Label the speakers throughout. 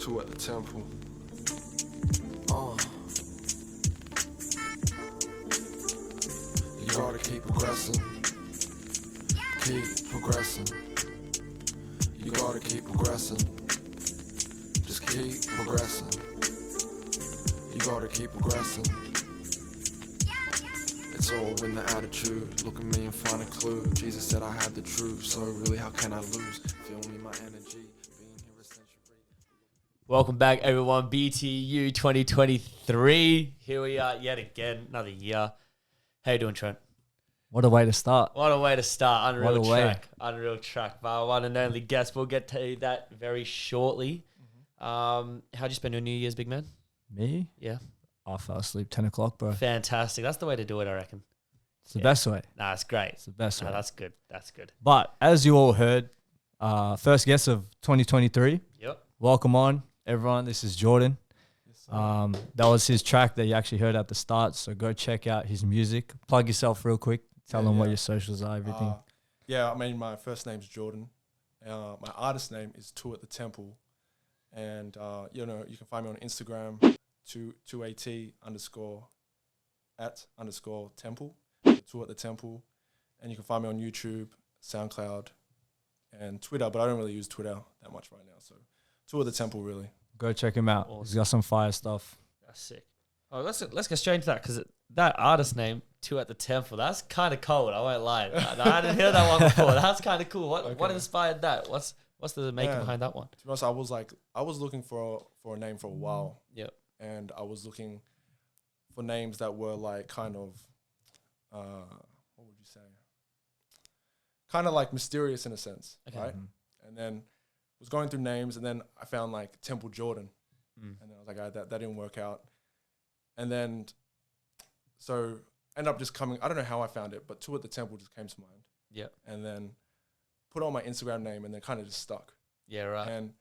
Speaker 1: Two at the temple. You gotta keep progressing. Keep progressing. You gotta keep progressing. Just keep progressing. You gotta keep progressing. It's all in the attitude. Look at me and find a clue. Jesus said I had the truth, so really how can I lose? Feel me, my energy. Being here a century.
Speaker 2: Welcome back, everyone. BTU 2023. Here we are yet again, another year. How you doing, Trent?
Speaker 3: What a way to start.
Speaker 2: What a way to start. Unreal
Speaker 3: What a way.
Speaker 2: track. Unreal track. By our one and only guest. We'll get to that very shortly. How'd you spend your New Year's, big man?
Speaker 3: Me?
Speaker 2: Yeah.
Speaker 3: I fell asleep 10 o'clock, bro.
Speaker 2: Fantastic. That's the way to do it, I reckon.
Speaker 3: It's the best way.
Speaker 2: Nah, it's great.
Speaker 3: It's the best
Speaker 2: Nah,
Speaker 3: way.
Speaker 2: that's good. That's good.
Speaker 3: But as you all heard, first guest of 2023.
Speaker 2: Yep.
Speaker 3: Welcome on, everyone. This is Jordan. That was his track that you actually heard at the start. So go check out his music. Plug yourself real quick. Tell them what your socials are, everything.
Speaker 4: My first name's Jordan. My artist name is Two at the Temple. And, you can find me on Instagram, 2at_temple, Two at the Temple. And you can find me on YouTube, SoundCloud, and Twitter, but I don't really use Twitter that much right now. So Two at the Temple, really.
Speaker 3: Go check him out.
Speaker 2: Awesome.
Speaker 3: He's got some fire stuff.
Speaker 2: That's sick. Oh, let's get straight into that because that artist name, Two at the Temple, that's kind of cold. I won't lie. I didn't hear that one before. That's kind of cool. What inspired that? What's the making behind that one?
Speaker 4: To be honest, I was looking for a name for a while.
Speaker 2: Yep.
Speaker 4: And I was looking for names that were like kind of, what would you say? Kind of like mysterious in a sense,
Speaker 2: Okay.
Speaker 4: right? And then was going through names, and then I found like Temple Jordan, and then I was like, that didn't work out. And then, so ended up just coming. I don't know how I found it, but Two at the Temple just came to mind.
Speaker 2: Yep.
Speaker 4: And then put on my Instagram name, and then kind of just stuck.
Speaker 2: Yeah, right.
Speaker 4: And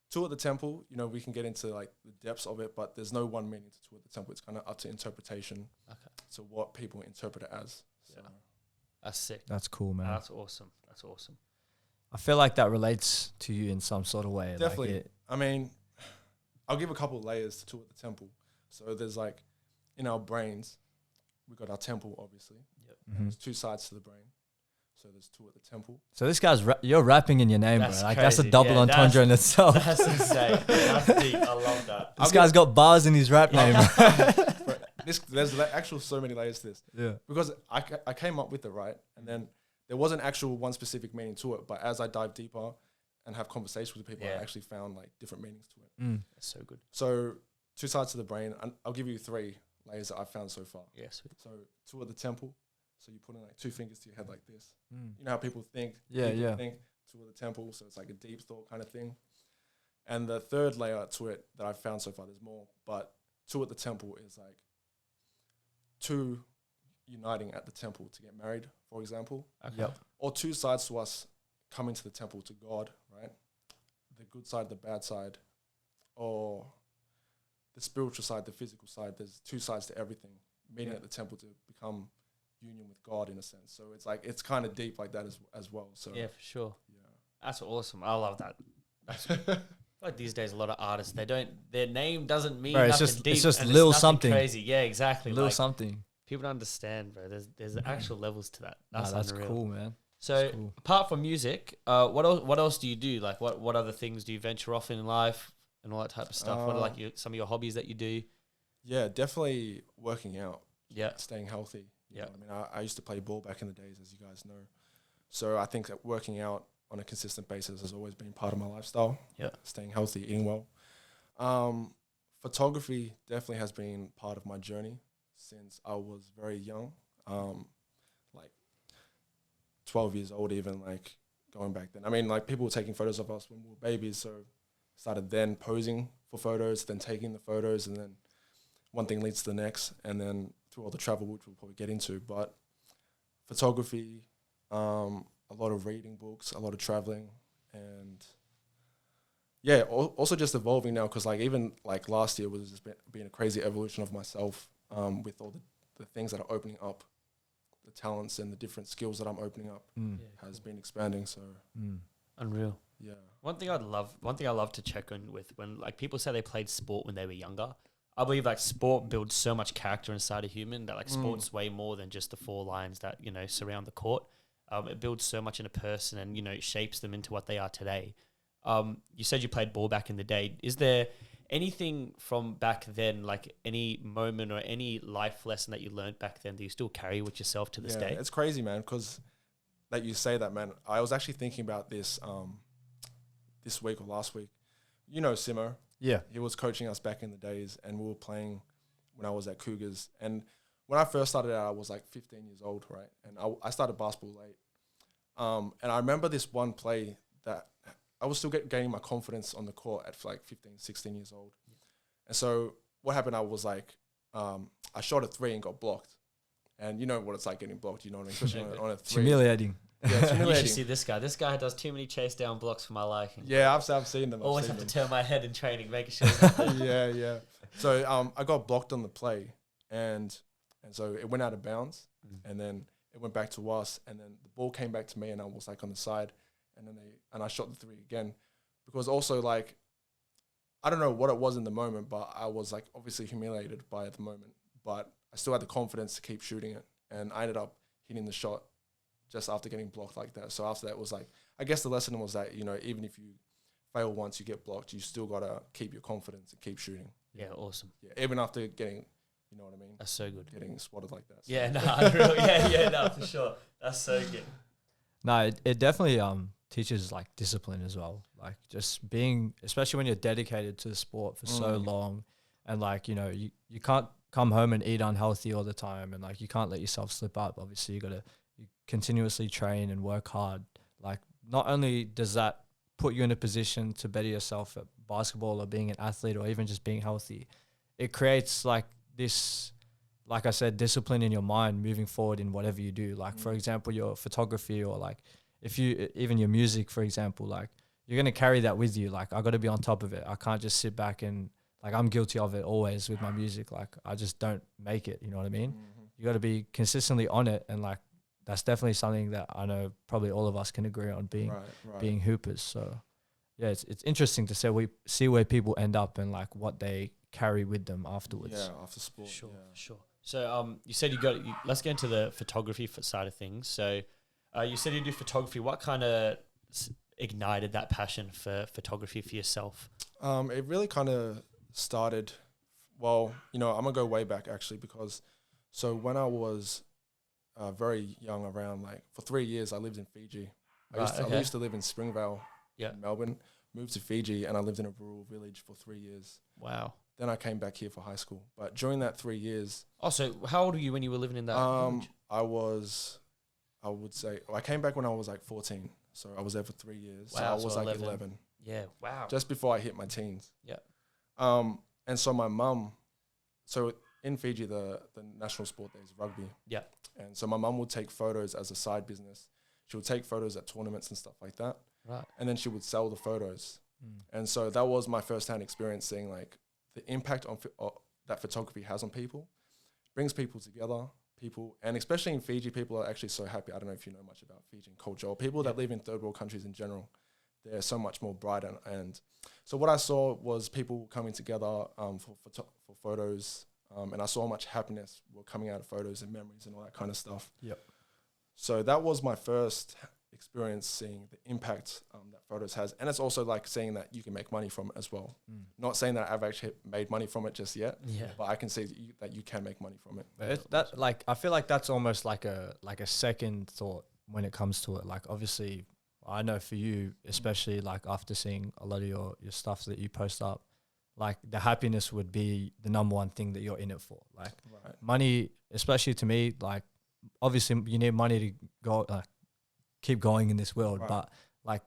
Speaker 4: Two at the Temple, we can get into like the depths of it, but there's no one meaning to Two at the Temple. It's kind of up to interpretation.
Speaker 2: Okay.
Speaker 4: So what people interpret it as. So.
Speaker 2: Yeah. That's sick.
Speaker 3: That's cool, man.
Speaker 2: That's awesome. That's awesome.
Speaker 3: I feel like that relates to you in some sort of way.
Speaker 4: Definitely.
Speaker 3: Like
Speaker 4: I mean, I'll give a couple of layers to Two at the Temple. So there's like, in our brains, we've got our temple, obviously.
Speaker 2: Yep.
Speaker 4: There's two sides to the brain. So there's Two at the Temple.
Speaker 3: So this guy's, you're rapping in your name,
Speaker 2: That's
Speaker 3: bro. Like that's a
Speaker 2: crazy.
Speaker 3: double
Speaker 2: Yeah,
Speaker 3: entendre in itself.
Speaker 2: That's insane. That's deep. I love that.
Speaker 3: This guy's got bars in his rap name.
Speaker 4: But there's actual so many layers to this.
Speaker 3: Yeah.
Speaker 4: Because I came up with it, right? And then there wasn't actual one specific meaning to it. But as I dive deeper and have conversations with people,
Speaker 2: Yeah.
Speaker 4: I actually found like different meanings to it.
Speaker 2: That's so good.
Speaker 4: So two sides to the brain. And I'll give you three layers that I've found so far.
Speaker 2: Yeah, sweet.
Speaker 4: So Two at the Temple. So you put in like two fingers to your head like this. You know how people think?
Speaker 3: Yeah,
Speaker 4: people
Speaker 3: yeah.
Speaker 4: think Two at the Temple. So it's like a deep thought kind of thing. And the third layer to it that I've found so far, there's more, but Two at the Temple is like two uniting at the temple to get married, for example.
Speaker 2: Okay.
Speaker 3: Yep.
Speaker 4: Or two sides to us coming to the temple to God, right? The good side, the bad side, or the spiritual side, the physical side. There's two sides to everything, meeting at the temple to become union with God in a sense. So it's like, it's kind of deep like that as well. So
Speaker 2: Yeah, for sure.
Speaker 4: yeah.
Speaker 2: That's awesome. I love that. That's like these days, a lot of artists, their name doesn't mean
Speaker 3: Bro, it's
Speaker 2: nothing
Speaker 3: just-
Speaker 2: deep.
Speaker 3: it's just
Speaker 2: and
Speaker 3: little
Speaker 2: nothing
Speaker 3: something.
Speaker 2: crazy. Yeah, exactly.
Speaker 3: Little
Speaker 2: Like,
Speaker 3: something.
Speaker 2: people don't understand, bro. There's actual levels to that. That's,
Speaker 3: That's
Speaker 2: unreal.
Speaker 3: cool, man.
Speaker 2: So
Speaker 3: That's cool.
Speaker 2: apart from music, what else do you do? Like what other things do you venture off in life and all that type of stuff? What are like some of your hobbies that you do?
Speaker 4: Yeah, definitely working out.
Speaker 2: Yeah.
Speaker 4: Staying healthy. You
Speaker 2: Yeah.
Speaker 4: know what I mean, I used to play ball back in the days, as you guys know. So I think that working out on a consistent basis has always been part of my lifestyle.
Speaker 2: Yeah.
Speaker 4: Staying healthy, eating well. Photography definitely has been part of my journey since I was very young. Like 12 years old even, like going back then. I mean, like people were taking photos of us when we were babies, so started then posing for photos, then taking the photos, and then one thing leads to the next, and then through all the travel, which we'll probably get into. But photography, a lot of reading books, a lot of traveling, and yeah, also just evolving now, because like even like last year was just being a crazy evolution of myself, with all the things that are opening up, the talents and the different skills that I'm opening up
Speaker 2: Yeah,
Speaker 4: has been expanding. So
Speaker 2: Unreal.
Speaker 4: Yeah.
Speaker 2: One thing I love to check on with when like people say they played sport when they were younger. I believe like sport builds so much character inside a human that like sport's way more than just the four lines that, you know, surround the court. It builds so much in a person and, you know, shapes them into what they are today. You said you played ball back in the day. Is there anything from back then, like any moment or any life lesson that you learned back then that you still carry with yourself to this day?
Speaker 4: It's crazy, man, because that you say that, man. I was actually thinking about this this week or last week. You know Simo.
Speaker 3: Yeah.
Speaker 4: He was coaching us back in the days, and we were playing when I was at Cougars. And when I first started out, I was like 15 years old, right? And I started basketball late. And I remember this one play that I was still gaining my confidence on the court at like 15, 16 years old. And so what happened, I was like, I shot a three and got blocked. And you know what it's like getting blocked, you know what I mean? Especially on a
Speaker 3: It's
Speaker 4: three.
Speaker 3: humiliating.
Speaker 4: Yeah, it's
Speaker 2: You should
Speaker 4: humiliating.
Speaker 2: see this guy. This guy does too many chase down blocks for my liking.
Speaker 4: Yeah, I've seen them.
Speaker 2: Always
Speaker 4: I've
Speaker 2: have
Speaker 4: seen
Speaker 2: to
Speaker 4: them.
Speaker 2: turn my head in training, making sure. It's not there.
Speaker 4: Yeah. So I got blocked on the play, and so it went out of bounds, and then it went back to us, and then the ball came back to me, and I was like on the side, and then I shot the three again, because also like I don't know what it was in the moment, but I was like obviously humiliated by it at the moment, but I still had the confidence to keep shooting it, and I ended up hitting the shot just after getting blocked like that. So after that was like, I guess the lesson was that, you know, even if you fail once, you get blocked, you still got to keep your confidence and keep shooting.
Speaker 2: Yeah, awesome.
Speaker 4: Yeah, even after getting, you know what I mean?
Speaker 2: That's so good.
Speaker 4: Getting spotted like that. So.
Speaker 2: Yeah, no, unreal. No, for sure. That's so good.
Speaker 3: No, it definitely teaches like discipline as well. Like just being, especially when you're dedicated to the sport for so long, and like, you know, you can't come home and eat unhealthy all the time, and like you can't let yourself slip up. Obviously, you continuously train and work hard. Like not only does that put you in a position to better yourself at basketball or being an athlete or even just being healthy, it creates like this, like I said, discipline in your mind moving forward in whatever you do. Like for example, your photography, or like if you, even your music, for example, like you're going to carry that with you. Like I got to be on top of it. I can't just sit back and like, I'm guilty of it always with my music. Like I just don't make it. You know what I mean? You got to be consistently on it. And like, that's definitely something that I know probably all of us can agree on being hoopers. So yeah, it's interesting to see where people end up and like what they carry with them afterwards.
Speaker 4: Yeah, after sport.
Speaker 2: Sure,
Speaker 4: yeah.
Speaker 2: sure. So you said let's get into the photography side of things. So you said you do photography. What kind of ignited that passion for photography for yourself?
Speaker 4: It really kind of started, well, you know, I'm going to go way back actually, because so when I was very young, around like for 3 years, I lived in Fiji. I used to live in Springvale, in Melbourne, moved to Fiji, and I lived in a rural village for 3 years.
Speaker 2: Wow.
Speaker 4: Then I came back here for high school. But during that 3 years...
Speaker 2: Oh, so how old were you when you were living in that village?
Speaker 4: I would say, I came back when I was like 14. So I was there for 3 years.
Speaker 2: Wow,
Speaker 4: so I was
Speaker 2: so
Speaker 4: like
Speaker 2: 11.
Speaker 4: 11.
Speaker 2: Yeah, wow.
Speaker 4: Just before I hit my teens.
Speaker 2: Yeah.
Speaker 4: And so my mum... So in Fiji, the national sport there is rugby.
Speaker 2: Yeah.
Speaker 4: And so my mum would take photos as a side business. She would take photos at tournaments and stuff like that.
Speaker 2: Right.
Speaker 4: And then she would sell the photos. And so that was my first-hand experience seeing like the impact that photography has on people. Brings people together, and especially in Fiji, people are actually so happy. I don't know if you know much about Fijian culture, or people that live in third world countries in general. They're so much more bright. And so what I saw was people coming together for photos. And I saw how much happiness were coming out of photos and memories and all that kind of stuff.
Speaker 3: Yep.
Speaker 4: So that was my first experience seeing the impact that photos has. And it's also like seeing that you can make money from it as well. Not saying that I've actually made money from it just yet, but I can see that you can make money from it.
Speaker 3: That like, I feel like that's almost like a second thought when it comes to it. Like obviously I know for you, especially like after seeing a lot of your stuff that you post up, like the happiness would be the number one thing that you're in it for. Like money, especially to me, like obviously you need money to go, keep going in this world. But like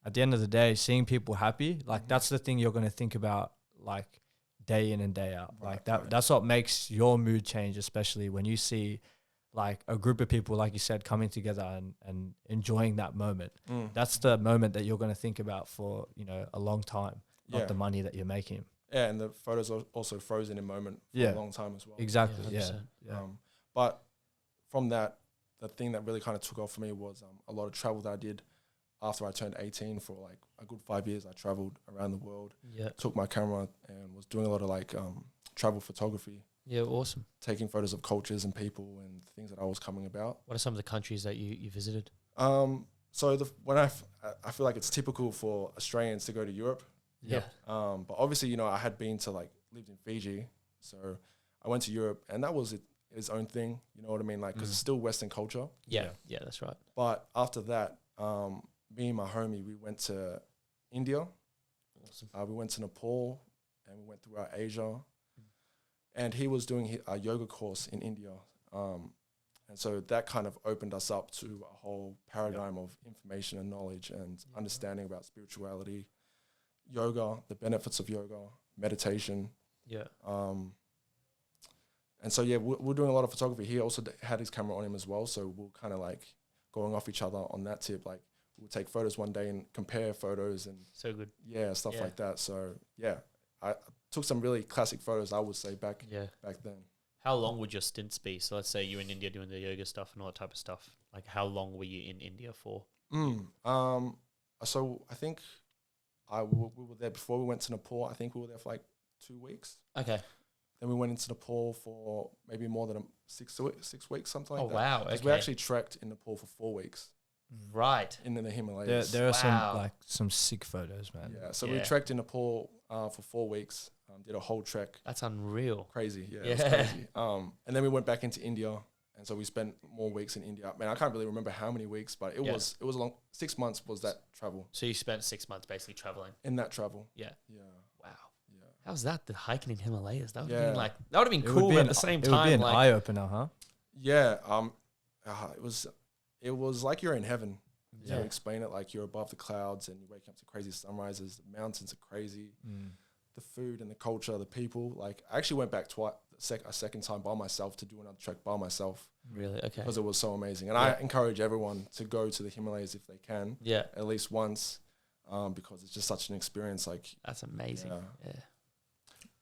Speaker 3: at the end of the day, seeing people happy, like that's the thing you're going to think about like day in and day out. Like that's what makes your mood change, especially when you see like a group of people, like you said, coming together and enjoying that moment. That's the moment that you're going to think about for, you know, a long time. Not the money that you're making.
Speaker 4: Yeah, and the photos are also frozen in moment for a long time as well.
Speaker 3: Exactly. Yeah.
Speaker 4: But from that, the thing that really kind of took off for me was a lot of travel that I did. after I turned 18 for like a good 5 years, I traveled around the world,
Speaker 2: Yeah.
Speaker 4: took my camera and was doing a lot of like travel photography,
Speaker 2: Yeah. Awesome.
Speaker 4: taking photos of cultures and people and things that I was coming about.
Speaker 2: What are some of the countries that you visited?
Speaker 4: So I feel like it's typical for Australians to go to Europe.
Speaker 2: Yeah.
Speaker 4: But obviously, you know, I had been to like lived in Fiji, so I went to Europe, and that was its own thing. You know what I mean? Like, because it's still Western culture.
Speaker 2: Yeah. Yeah. That's right.
Speaker 4: But after that, me and my homie, we went to India.
Speaker 2: Awesome.
Speaker 4: We went to Nepal, and we went throughout Asia. And he was doing a yoga course in India. And so that kind of opened us up to a whole paradigm of information and knowledge and understanding about spirituality, yoga, the benefits of yoga, meditation.
Speaker 2: Yeah.
Speaker 4: And so, yeah, we're doing a lot of photography. He also had his camera on him as well. So we're kind of like going off each other on that tip. Like, we'll take photos one day and compare photos and
Speaker 2: So good.
Speaker 4: stuff
Speaker 2: Yeah.
Speaker 4: like that. So, yeah, I took some really classic photos, I would say, back then.
Speaker 2: How long would your stints be? So let's say you're in India doing the yoga stuff and all that type of stuff. Like, how long were you in India for?
Speaker 4: So I think we were there before we went to Nepal. I think we were there for like 2 weeks.
Speaker 2: Okay.
Speaker 4: Then we went into Nepal for maybe more than 6 weeks, something like
Speaker 2: Oh,
Speaker 4: that.
Speaker 2: wow.
Speaker 4: 'Cause
Speaker 2: Okay.
Speaker 4: we actually trekked in Nepal for 4 weeks
Speaker 2: Right.
Speaker 4: in the Himalayas.
Speaker 3: There are
Speaker 2: Wow.
Speaker 3: some sick photos, man.
Speaker 4: Yeah, so
Speaker 2: Yeah.
Speaker 4: we trekked in Nepal for 4 weeks, did a whole trek.
Speaker 2: That's unreal.
Speaker 4: Crazy, yeah.
Speaker 2: Yeah.
Speaker 4: It was crazy. And then we went back into India, and so we spent more weeks in India. Man, I can't really remember how many weeks, but it was a long 6 months was that travel,
Speaker 2: So you spent 6 months basically traveling.
Speaker 4: in that travel.
Speaker 2: Yeah.
Speaker 4: Yeah,
Speaker 2: Wow.
Speaker 4: yeah.
Speaker 2: How's that? The hiking in Himalayas. That would have
Speaker 4: Yeah.
Speaker 2: been like that would have been
Speaker 3: It would
Speaker 2: cool,
Speaker 3: be
Speaker 2: but at
Speaker 3: an-
Speaker 2: the same
Speaker 3: it would be
Speaker 2: time,
Speaker 3: an
Speaker 2: like
Speaker 3: eye opener, huh?
Speaker 4: Yeah, it was like you're in heaven.
Speaker 2: Yeah.
Speaker 4: To explain it, like you're above the clouds and you wake up to crazy sunrises. The mountains are crazy. The food and the culture, the people. Like, I actually went back a second time by myself to do another trek by myself
Speaker 2: really okay.
Speaker 4: because it was so amazing. And I encourage everyone to go to the Himalayas if they can,
Speaker 2: Yeah,
Speaker 4: at least once, because it's just such an experience. Like,
Speaker 2: that's amazing.
Speaker 4: Yeah.
Speaker 2: Yeah.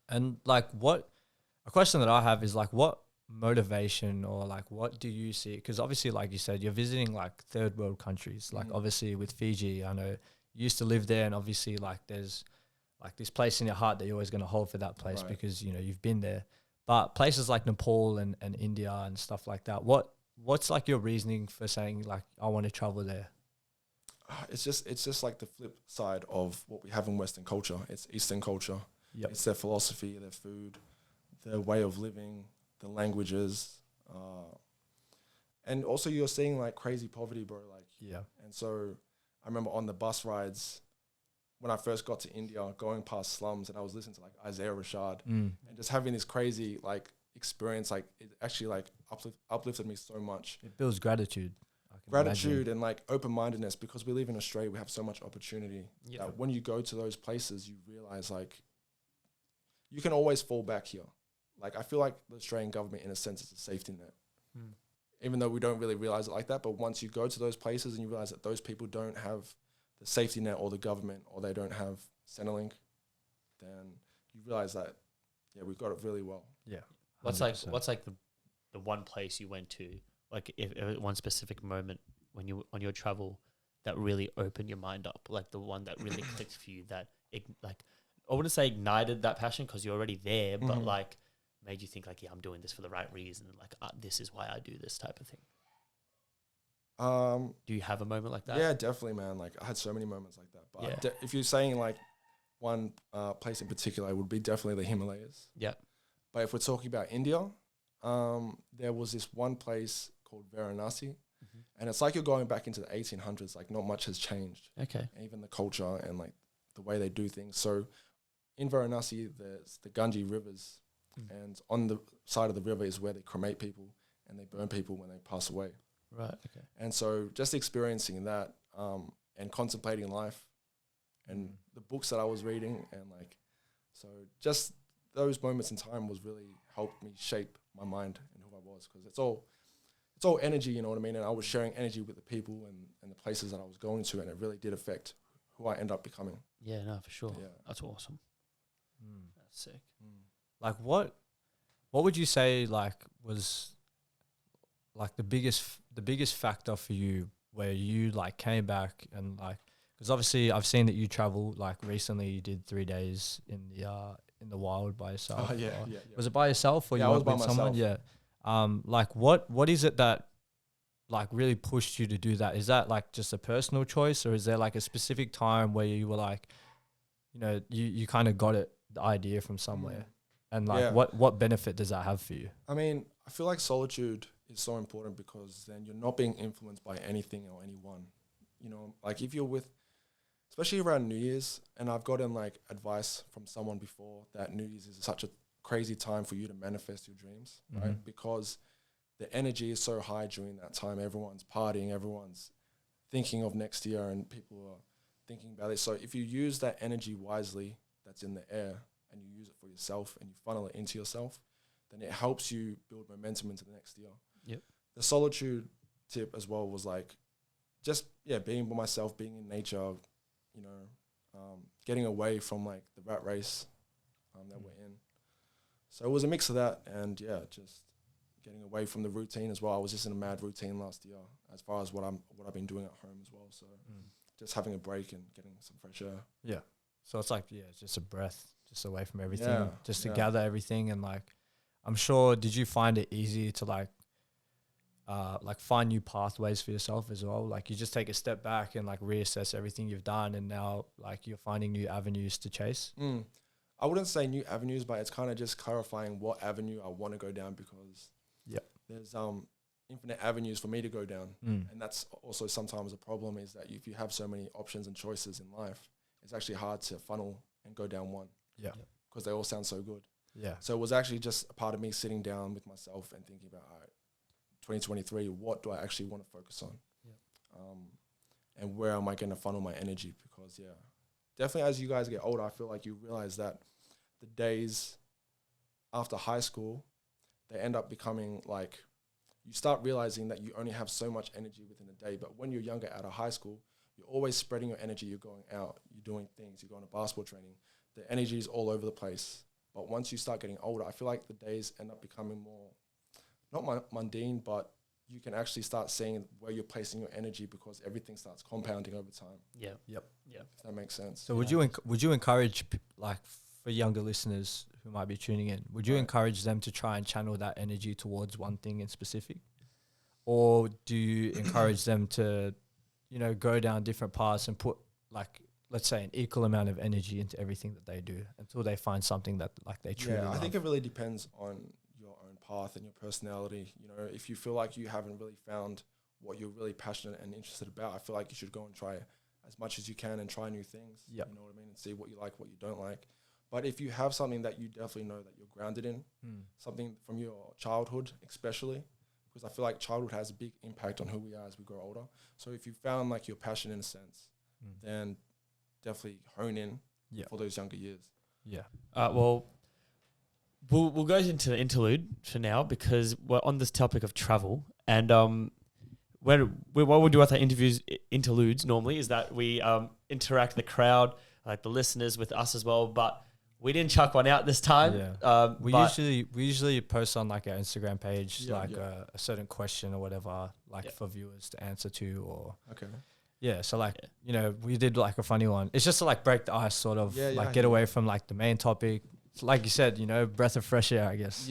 Speaker 3: And like, a question that I have is like, what motivation or like, what do you see? Because obviously, like you said, you're visiting like third world countries. Like, obviously with Fiji, I know you used to live there, and obviously like there's like this place in your heart that you're always going to hold for that place because, you know, you've been there. But places like Nepal and India and stuff like that, what's like your reasoning for saying like, I want to travel there?
Speaker 4: it's just like the flip side of what we have in Western culture. It's Eastern culture.
Speaker 3: Yep.
Speaker 4: It's their philosophy, their food, their way of living, the languages, and also you're seeing like crazy poverty, bro. Like,
Speaker 3: Yeah.
Speaker 4: and so I remember on the bus rides when I first got to India, going past slums, and I was listening to like Isaiah Rashad, and just having this crazy like experience. Like, it actually like uplifted me so much.
Speaker 3: It builds gratitude. I can
Speaker 4: Gratitude
Speaker 3: imagine.
Speaker 4: and like open-mindedness, because we live in Australia, we have so much opportunity.
Speaker 2: Yeah.
Speaker 4: That when you go to those places, you realize like you can always fall back here. Like, I feel like the Australian government, in a sense, is a safety net. Even though we don't really realize it like that, but once you go to those places and you realize that those people don't have the safety net or the government, or they don't have Centrelink, then you realize that, yeah, we've got it really well.
Speaker 3: Yeah.
Speaker 2: What's
Speaker 3: 100%.
Speaker 2: like the one place you went to, like if one specific moment when you on your travel that really opened your mind up, like the one that really clicked for you, that like I wouldn't say ignited that passion because you're already there, but like made you think like, yeah, I'm doing this for the right reason, like this is why I do this type of thing. Do you have a moment like that?
Speaker 4: Yeah, definitely, man. Like, I had so many moments like that. But
Speaker 2: Yeah.
Speaker 4: if you're saying like one place in particular, it would be definitely the Himalayas.
Speaker 2: Yeah.
Speaker 4: But if we're talking about India, there was this one place called Varanasi, and it's like you're going back into the 1800s. Like, not much has changed.
Speaker 2: Okay.
Speaker 4: Even the culture and like the way they do things. So in Varanasi, there's the Ganges rivers, and on the side of the river is where they cremate people and they burn people when they pass away.
Speaker 2: Right. Okay.
Speaker 4: And so just experiencing that and contemplating life and the books that I was reading, and like, so just those moments in time was really helped me shape my mind and who I was, because it's all energy, you know what I mean? And I was sharing energy with the people and the places that I was going to, and it really did affect who I end up becoming.
Speaker 2: Yeah. No, for sure.
Speaker 4: Yeah.
Speaker 2: That's awesome. That's sick.
Speaker 3: Like, what would you say like was like the biggest factor for you where you like came back and like, because obviously I've seen that you travel like recently. You did 3 days in the wild by yourself.
Speaker 4: Oh yeah,
Speaker 3: or-
Speaker 4: yeah.
Speaker 3: Was it by yourself or
Speaker 4: Yeah,
Speaker 3: you
Speaker 4: I was
Speaker 3: went
Speaker 4: by
Speaker 3: with someone?
Speaker 4: myself.
Speaker 3: Yeah. Like what is it that like really pushed you to do that? Is that like just a personal choice, or is there like a specific time where you were like, you know, you kind of got the idea from somewhere? And like
Speaker 4: Yeah.
Speaker 3: what benefit does that have for you?
Speaker 4: I mean, I feel like solitude is so important because then you're not being influenced by anything or anyone. You know, like if you're with, especially around New Year's, and I've gotten like advice from someone before that New Year's is such a crazy time for you to manifest your dreams, right? Because the energy is so high during that time. Everyone's partying, everyone's thinking of next year, and people are thinking about it. So if you use that energy wisely that's in the air and you use it for yourself and you funnel it into yourself, then it helps you build momentum into the next year.
Speaker 2: Yep.
Speaker 4: The solitude tip as well was like just, being by myself, being in nature, you know, getting away from like the rat race that we're in. So it was a mix of that and just getting away from the routine as well. I was just in a mad routine last year as far as what I've been doing at home as well. So just having a break and getting some fresh air.
Speaker 3: Yeah. So it's like, it's just a breath, just away from everything,
Speaker 4: Yeah,
Speaker 3: just to
Speaker 4: yeah.
Speaker 3: gather everything. And like, I'm sure, did you find it easy to like find new pathways for yourself as well? Like you just take a step back and like reassess everything you've done, and now like you're finding new avenues to chase.
Speaker 4: I wouldn't say new avenues, but it's kind of just clarifying what avenue I want to go down because there's infinite avenues for me to go down. And that's also sometimes a problem is that if you have so many options and choices in life, it's actually hard to funnel and go down one.
Speaker 3: Yeah.
Speaker 4: Because they all sound so good.
Speaker 3: Yeah.
Speaker 4: So it was actually just a part of me sitting down with myself and thinking about, all right, 2023, what do I actually want to focus on? And where am I going to funnel my energy? Because, definitely as you guys get older, I feel like you realize that the days after high school, they end up becoming like, you start realizing that you only have so much energy within a day. But when you're younger out of high school, you're always spreading your energy. You're going out, you're doing things, you're going to basketball training. The energy is all over the place. But once you start getting older, I feel like the days end up becoming more, not mundane, but you can actually start seeing where you're placing your energy because everything starts compounding over time.
Speaker 2: Yeah.
Speaker 3: Yep.
Speaker 2: Yeah.
Speaker 4: If that makes sense.
Speaker 3: So would you encourage like for younger listeners who might be tuning in, would you encourage them to try and channel that energy towards one thing in specific? Or do you encourage them to, you know, go down different paths and put like, let's say an equal amount of energy into everything that they do until they find something that like they truly love?
Speaker 4: I think it really depends on your own path and your personality. You know, if you feel like you haven't really found what you're really passionate and interested about, I feel like you should go and try as much as you can and try new things.
Speaker 3: Yep.
Speaker 4: You know what I mean? And see what you like, what you don't like. But if you have something that you definitely know that you're grounded in, something from your childhood especially, because I feel like childhood has a big impact on who we are as we grow older. So if you found like your passion in a sense, then definitely hone in for those younger years.
Speaker 3: Yeah.
Speaker 2: Well, we'll go into the interlude for now because we're on this topic of travel, and what we do with our interludes normally is that we interact with the crowd, like the listeners, with us as well. But we didn't chuck one out this time.
Speaker 3: Yeah. We usually post on like our Instagram page a certain question or whatever, like for viewers to answer to, or so like you know, we did like a funny one. It's just to like break the ice, sort of get away from like the main topic. Like you said, you know, breath of fresh air, I guess.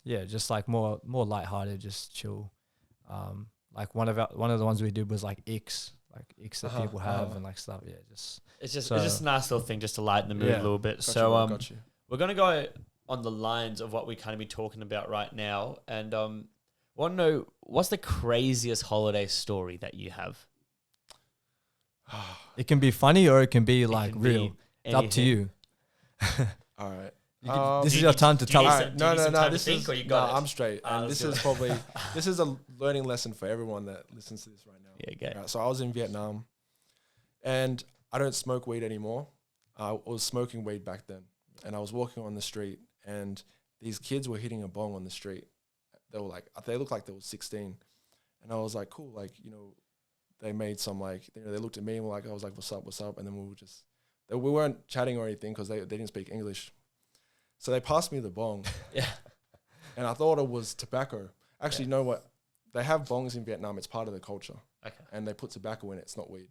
Speaker 3: Just like more lighthearted, just chill. Like one of the ones we did was like icks that people have and like stuff. Yeah, it's just a nice little thing just to lighten the mood a little bit.
Speaker 4: Gotcha.
Speaker 2: We're gonna go on the lines of what we kind of be talking about right now, and want to know what's the craziest holiday story that you have?
Speaker 3: It can be funny or it can be like real. It's up to you.
Speaker 4: All right.
Speaker 3: This is your time to tell us.
Speaker 4: No. I'm straight. And this is a learning lesson for everyone that listens to this right now.
Speaker 2: Yeah, okay.
Speaker 4: Right, so I was in Vietnam, and I don't smoke weed anymore. I was smoking weed back then, and I was walking on the street, and these kids were hitting a bong on the street. They looked like they were 16, and I was like, cool, like, you know, they made some like, you know, they looked at me and were like, I was like, what's up, and then we weren't chatting or anything because they didn't speak English. So they passed me the bong. And I thought it was tobacco. Actually, you know what? They have bongs in Vietnam. It's part of the culture.
Speaker 2: Okay.
Speaker 4: and they put tobacco in it. It's not weed.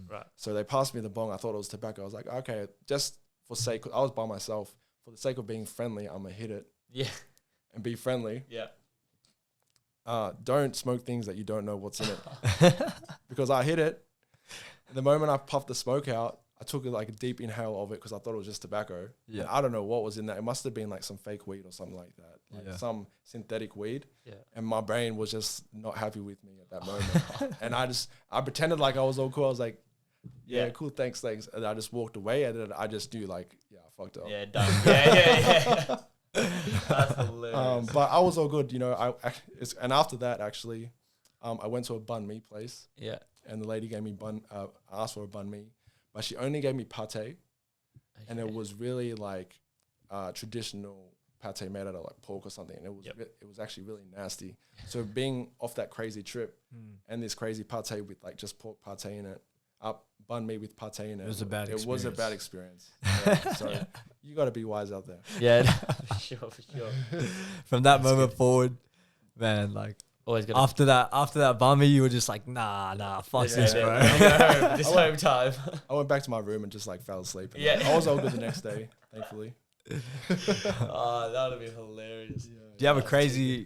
Speaker 2: Right.
Speaker 4: So they passed me the bong. I thought it was tobacco. I was like, okay, just for sake, I was by myself. For the sake of being friendly, I'm gonna hit it
Speaker 2: Yeah.
Speaker 4: and be friendly.
Speaker 2: Yeah.
Speaker 4: Don't smoke things that you don't know what's in it. Because I hit it. The moment I puffed the smoke out, I took like a deep inhale of it because I thought it was just tobacco.
Speaker 3: Yeah.
Speaker 4: And I don't know what was in that. It must have been like some fake weed or something like that, like some synthetic weed.
Speaker 2: Yeah.
Speaker 4: And my brain was just not happy with me at that moment. And I pretended like I was all cool. I was like, yeah, cool, thanks. And I just walked away, and then I just knew like, yeah, I fucked up.
Speaker 2: Yeah, done. Yeah. That's hilarious.
Speaker 4: But I was all good, you know. And after that, actually, I went to a banh mi place.
Speaker 2: Yeah.
Speaker 4: And the lady gave me I asked for a banh mi, but she only gave me pate, and it was really like traditional pate made out of like pork or something. And it was actually really nasty. So being off that crazy trip and this crazy pate with like just pork pate in it, banh mi with pate in it,
Speaker 3: It was a bad experience.
Speaker 4: It was a bad experience. Yeah, so you got to be wise out there.
Speaker 2: Yeah, for sure.
Speaker 3: From that moment forward, man, like
Speaker 2: Always good.
Speaker 3: after that banh mi, you were just like, nah, fuck this, bro.
Speaker 2: I'm going home. This home time.
Speaker 4: I went back to my room and just like fell asleep. And
Speaker 2: Yeah.
Speaker 4: I was all good the next day, thankfully.
Speaker 2: Oh, that would be hilarious.
Speaker 3: Do you have a crazy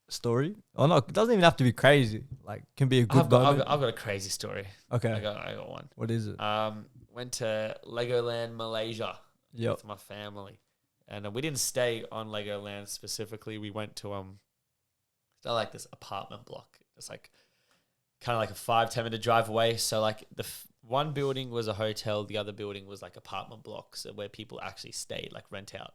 Speaker 3: story? Oh no, it doesn't even have to be crazy. Like, can be a good moment.
Speaker 2: I've got a crazy story.
Speaker 3: Okay.
Speaker 2: I got one.
Speaker 3: What is it?
Speaker 2: Went to Legoland Malaysia
Speaker 3: Yep.
Speaker 2: with my family, and we didn't stay on Legoland specifically. We went to like this apartment block. It's like kind of like a 5-10 minute drive away. So like one building was a hotel, the other building was like apartment blocks where people actually stayed, like rent out.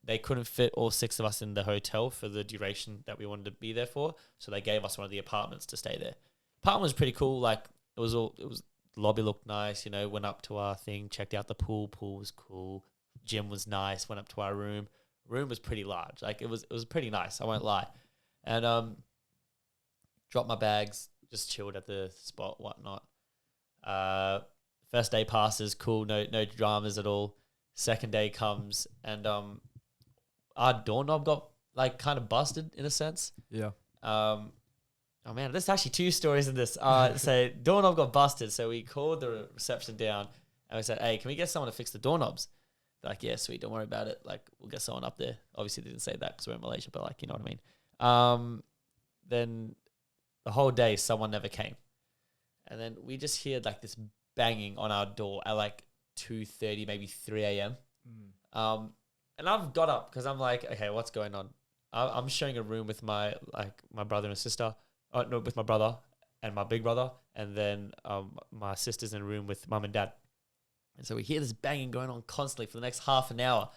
Speaker 2: They couldn't fit all 6 of us in the hotel for the duration that we wanted to be there for, so they gave us one of the apartments to stay there. Apartment was pretty cool. Like lobby looked nice, you know. Went up to our thing, checked out the pool. Pool was cool. Gym was nice. Went up to our room. Room was pretty large. Like it was pretty nice. I won't lie. And dropped my bags, just chilled at the spot, whatnot. First day passes, cool, no dramas at all. Second day comes, and our doorknob got like kind of busted in a sense.
Speaker 3: Yeah.
Speaker 2: Oh man, there's actually 2 stories in this. So doorknob got busted, so we called the reception down and we said, "Hey, can we get someone to fix the doorknobs?" They're like, "Yeah, sweet, don't worry about it. Like, we'll get someone up there." Obviously, they didn't say that because we're in Malaysia, but like, you know what I mean. Then the whole day, someone never came, and then we just hear like this banging on our door at like 2:30, maybe 3 a.m. And I've got up because I'm like, okay, what's going on? I'm sharing a room with my brother and sister. Oh, no, with my brother and my big brother, and then my sister's in a room with mum and dad. And so we hear this banging going on constantly for the next half an hour.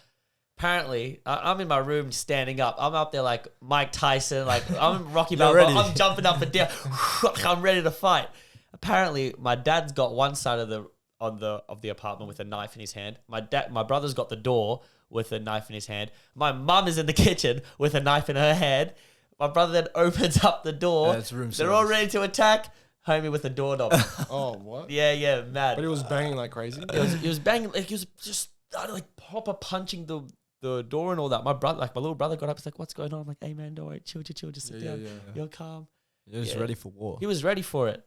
Speaker 2: Apparently, I'm in my room standing up. I'm up there like Mike Tyson, like I'm Rocky Balboa. I'm jumping up and down. I'm ready to fight. Apparently, my dad's got one side of the apartment with a knife in his hand. My brother's got the door with a knife in his hand. My mum is in the kitchen with a knife in her hand. My brother then opens up the door.
Speaker 3: It's room
Speaker 2: They're all
Speaker 3: service.
Speaker 2: ready to attack. Homie with a doorknob.
Speaker 4: Oh, what?
Speaker 2: Yeah, mad.
Speaker 4: But it was banging like crazy.
Speaker 2: He was banging, like he was just started like proper punching the door and all that. My little brother got up. He's like, "What's going on?" I'm like, "Hey man, don't worry, chill, just sit down. You're calm."
Speaker 3: You're just ready for war.
Speaker 2: He was ready for it.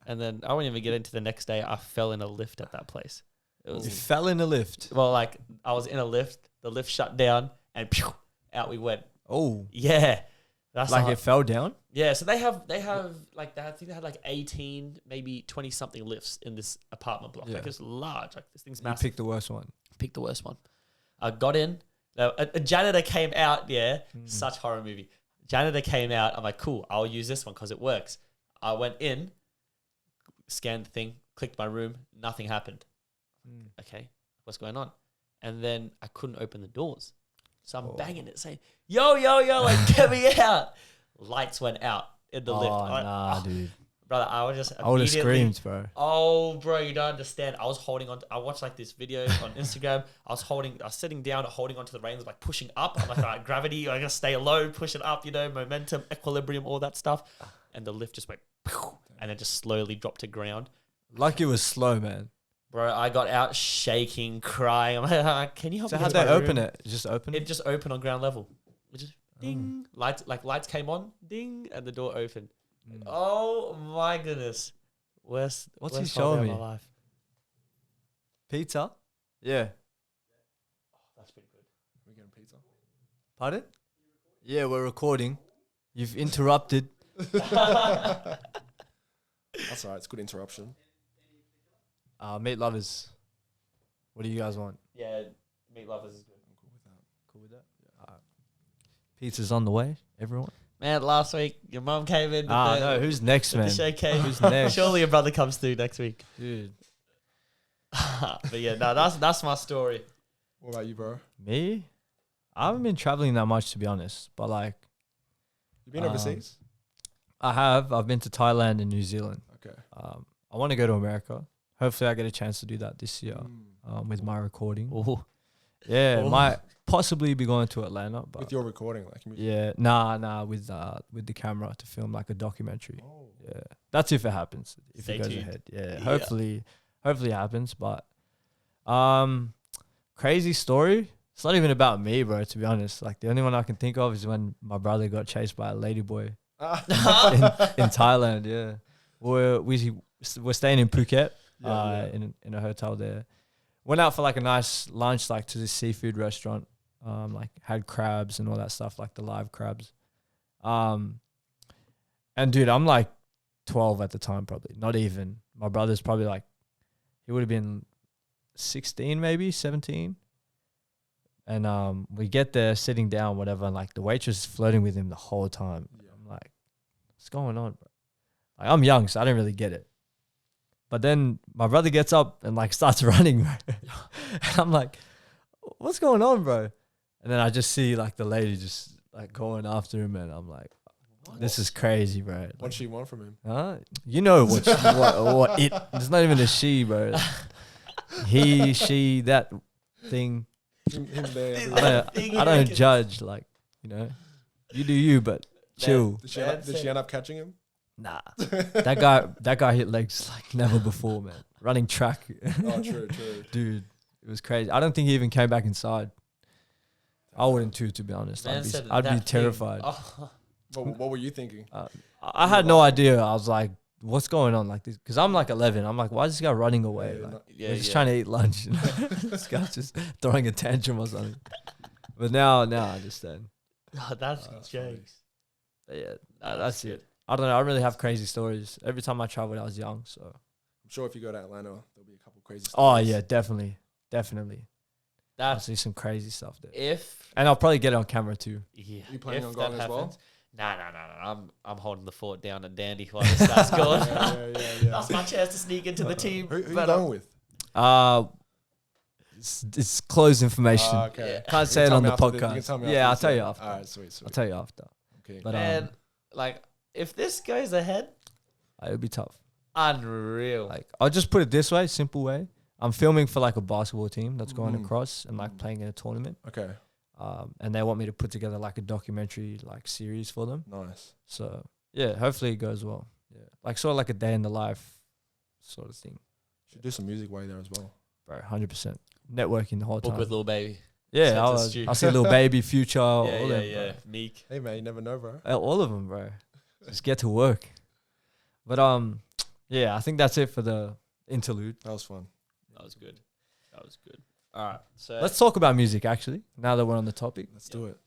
Speaker 2: And then I won't even get into the next day. I fell in a lift at that place. It was
Speaker 3: You fell in a lift.
Speaker 2: well, like I was in a lift. The lift shut down, and pew, out we went.
Speaker 3: Oh,
Speaker 2: Yeah, that's
Speaker 3: like
Speaker 2: how-
Speaker 3: it fell down.
Speaker 2: Yeah, so they have like I think they had like 18, maybe 20 something lifts in this apartment block.
Speaker 3: Yeah.
Speaker 2: Like it's large. Like this thing's
Speaker 3: You
Speaker 2: massive.
Speaker 3: picked the worst one.
Speaker 2: Picked the worst one. I got in. A janitor came out. Yeah, such horror movie. Janitor came out. I'm like, cool. I'll use this one because it works. I went in, scanned the thing, clicked my room. Nothing happened. Okay, what's going on? And then I couldn't open the doors, so I'm banging it, saying, "Yo, like get me out!" Lights went out in the lift.
Speaker 3: Dude.
Speaker 2: Brother, I was just
Speaker 3: I would have
Speaker 2: immediately-
Speaker 3: screamed, bro.
Speaker 2: Oh, bro, you don't understand. I was holding on. I watched like this video on Instagram. I was sitting down, holding onto the reins, like pushing up. I'm like, all right, gravity. I gotta stay low, push it up. You know, momentum, equilibrium, all that stuff. And the lift just went, pew, and then just slowly dropped to ground.
Speaker 3: Like it was slow, man.
Speaker 2: Bro, I got out shaking, crying. I'm like, can you help
Speaker 3: So
Speaker 2: me?
Speaker 3: how'd
Speaker 2: get
Speaker 3: they
Speaker 2: to my
Speaker 3: open
Speaker 2: room?"
Speaker 3: it? Just open
Speaker 2: It just opened on ground level. It just ding, lights came on, ding, and the door opened.
Speaker 3: Mm.
Speaker 2: Oh my goodness,
Speaker 3: What's he
Speaker 2: worst
Speaker 3: showing
Speaker 2: holiday
Speaker 3: me?
Speaker 2: of my life.
Speaker 3: Pizza? Yeah.
Speaker 2: That's pretty good.
Speaker 4: We're getting pizza.
Speaker 3: Pardon? Yeah, we're recording. You've interrupted.
Speaker 4: That's alright. It's good interruption.
Speaker 3: Meat lovers. What do you guys want?
Speaker 2: Yeah, meat lovers is good.
Speaker 4: I'm cool with that.
Speaker 3: Cool with that? Pizza's on the way, everyone.
Speaker 2: Man, last week your mum came in.
Speaker 3: No, who's next,
Speaker 2: the
Speaker 3: man?
Speaker 2: show came.
Speaker 3: Who's next?
Speaker 2: Surely your brother comes through next week.
Speaker 3: Dude.
Speaker 2: But yeah, no, that's my story.
Speaker 4: What about you, bro?
Speaker 3: Me? I haven't been traveling that much, to be honest. But, like,
Speaker 4: You been overseas?
Speaker 3: I've been to Thailand and New Zealand.
Speaker 4: Okay.
Speaker 3: I want to go to America. Hopefully I get a chance to do that this year
Speaker 4: Mm.
Speaker 3: with my recording.
Speaker 2: Oh,
Speaker 3: Yeah,
Speaker 2: Oh.
Speaker 3: might possibly be going to Atlanta. But
Speaker 4: With your recording, like music.
Speaker 3: yeah, nah, with the camera to film like a documentary.
Speaker 4: Oh.
Speaker 3: Yeah, that's if it happens. If
Speaker 2: Stay
Speaker 3: it goes
Speaker 2: tuned.
Speaker 3: ahead. Yeah,
Speaker 2: Yeah.
Speaker 3: hopefully it happens. But crazy story. It's not even about me, bro. To be honest, like the only one I can think of is when my brother got chased by a ladyboy in Thailand. Yeah, we're staying in Phuket.
Speaker 4: Yeah.
Speaker 3: In a hotel there. Went out for like a nice lunch, like to this seafood restaurant. Like had crabs and all that stuff, like the live crabs. And dude, I'm like 12 at the time, probably. Not even. My brother's probably like, he would have been 16, maybe 17. And we get there, sitting down, whatever, and like the waitress is flirting with him the whole time.
Speaker 4: Yeah.
Speaker 3: I'm like, what's going on, bro? Like I'm young, so I didn't really get it. But then my brother gets up and like starts running, bro. And I'm like, what's going on, bro? And then I just see like the lady just like going after him, and I'm like, this is crazy, bro.
Speaker 4: What
Speaker 3: Like,
Speaker 4: she want from him?
Speaker 3: huh? You know what it. It's not even a she, bro. He, she, that thing.
Speaker 4: Him there.
Speaker 2: Dude,
Speaker 4: everywhere.
Speaker 3: I don't judge. Like, you know, you do you, but chill.
Speaker 4: Did she end up catching him?
Speaker 3: Nah, that guy hit legs like never before, man. Running track,
Speaker 4: Oh, true.
Speaker 3: dude. It was crazy. I don't think he even came back inside. I wouldn't too, to be honest.
Speaker 2: Man said
Speaker 3: I'd be
Speaker 2: that thing-
Speaker 3: terrified.
Speaker 2: Oh,
Speaker 4: What were you thinking?
Speaker 3: I had no idea. I was like, what's going on like this? Because I'm like 11. I'm like, why is this guy running away?
Speaker 4: Yeah,
Speaker 3: Like,
Speaker 4: no-
Speaker 2: yeah,
Speaker 3: we're just
Speaker 2: yeah.
Speaker 3: trying to eat lunch. You know? This guy's just throwing a tantrum or something. But now I understand.
Speaker 2: Oh, that's
Speaker 4: That's funny.
Speaker 2: jokes.
Speaker 3: But yeah,
Speaker 2: No,
Speaker 3: that's
Speaker 2: good.
Speaker 3: it. I don't know. I don't really have crazy stories. Every time I traveled, I was young. So.
Speaker 4: I'm sure if you go to Atlanta, there'll be a couple crazy
Speaker 3: Oh
Speaker 4: stories.
Speaker 3: yeah, definitely. I'll
Speaker 2: That's
Speaker 3: see some crazy stuff there,
Speaker 2: if
Speaker 3: and I'll probably get it on camera too.
Speaker 2: yeah.
Speaker 4: You planning
Speaker 2: if
Speaker 4: on
Speaker 2: that
Speaker 4: going as well?
Speaker 2: happens- Nah. I'm holding the fort down at Dandy while this starts going.
Speaker 4: Yeah.
Speaker 2: That's my chance to sneak into the team.
Speaker 4: Who you
Speaker 2: but,
Speaker 4: going with?
Speaker 3: It's closed information.
Speaker 4: Okay.
Speaker 2: Yeah.
Speaker 3: Can't
Speaker 4: You
Speaker 3: say it
Speaker 4: can
Speaker 3: on the
Speaker 4: tell me after you can
Speaker 3: podcast.
Speaker 4: tell me
Speaker 3: Yeah, I'll
Speaker 4: after
Speaker 3: tell
Speaker 4: this,
Speaker 3: you
Speaker 4: yeah.
Speaker 3: after.
Speaker 4: Alright, sweet.
Speaker 3: I'll tell you after.
Speaker 4: Okay.
Speaker 3: But
Speaker 2: Man, like if this goes ahead,
Speaker 3: it'll be tough.
Speaker 2: unreal.
Speaker 3: Like I'll just put it this way, simple way. I'm filming for like a basketball team that's going
Speaker 4: Mm.
Speaker 3: across and like playing in a tournament.
Speaker 4: Okay.
Speaker 3: And they want me to put together like a documentary like series for them.
Speaker 4: Nice.
Speaker 3: So yeah, hopefully it goes well. Yeah, like sort of like a day in the life sort of thing,
Speaker 4: Should do some music while you're there as well.
Speaker 3: bro. 100% networking the whole
Speaker 2: Book
Speaker 3: time.
Speaker 2: with Lil Baby.
Speaker 3: Yeah,
Speaker 2: Send
Speaker 3: I'll,
Speaker 2: to Stu.
Speaker 3: I'll see Little Baby, Future, all
Speaker 2: yeah,
Speaker 3: them,
Speaker 2: yeah. Meek.
Speaker 4: Hey man, you never know, bro.
Speaker 3: bro. All of them, bro. Just get to work. But yeah, I think that's it for the interlude.
Speaker 4: That was fun.
Speaker 2: That was good. All right. So
Speaker 3: Let's talk about music actually. Now that we're on the topic,
Speaker 4: Let's do it.